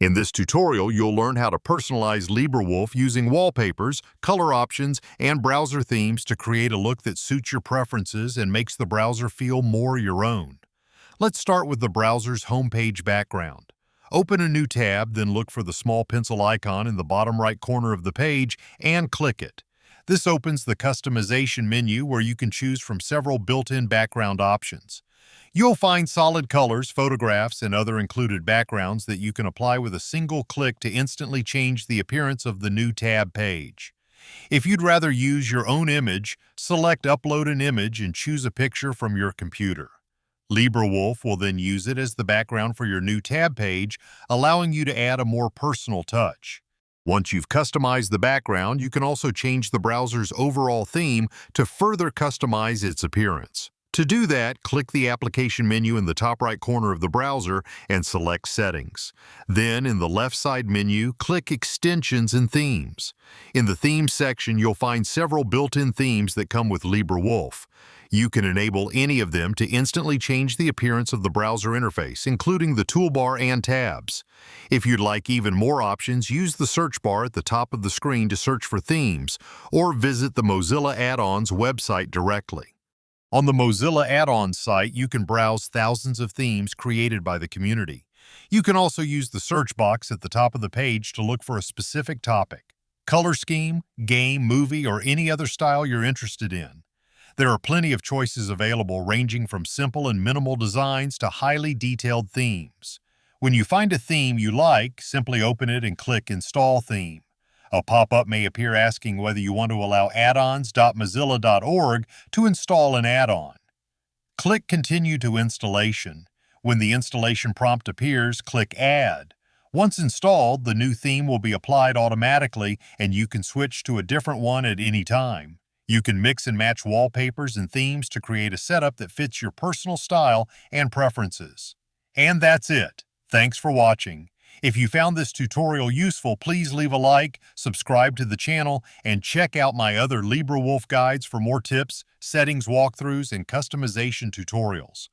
In this tutorial, you'll learn how to personalize LibreWolf using wallpapers, color options, and browser themes to create a look that suits your preferences and makes the browser feel more your own. Let's start with the browser's homepage background. Open a new tab, then look for the small pencil icon in the bottom right corner of the page and click it. This opens the customization menu where you can choose from several built-in background options. You'll find solid colors, photographs, and other included backgrounds that you can apply with a single click to instantly change the appearance of the new tab page. If you'd rather use your own image, select Upload an Image and choose a picture from your computer. LibreWolf will then use it as the background for your new tab page, allowing you to add a more personal touch. Once you've customized the background, you can also change the browser's overall theme to further customize its appearance. To do that, click the application menu in the top right corner of the browser and select Settings. Then, in the left side menu, click Extensions and Themes. In the Themes section, you'll find several built-in themes that come with LibreWolf. You can enable any of them to instantly change the appearance of the browser interface, including the toolbar and tabs. If you'd like even more options, use the search bar at the top of the screen to search for themes, or visit the Mozilla Add-ons website directly. On the Mozilla Add-ons site, you can browse thousands of themes created by the community. You can also use the search box at the top of the page to look for a specific topic, color scheme, game, movie, or any other style you're interested in. There are plenty of choices available ranging from simple and minimal designs to highly detailed themes. When you find a theme you like, simply open it and click Install Theme. A pop-up may appear asking whether you want to allow addons.mozilla.org to install an add-on. Click Continue to Installation. When the installation prompt appears, click Add. Once installed, the new theme will be applied automatically, and you can switch to a different one at any time. You can mix and match wallpapers and themes to create a setup that fits your personal style and preferences. And that's it. Thanks for watching. If you found this tutorial useful, please leave a like, subscribe to the channel, and check out my other LibreWolf guides for more tips, settings walkthroughs, and customization tutorials.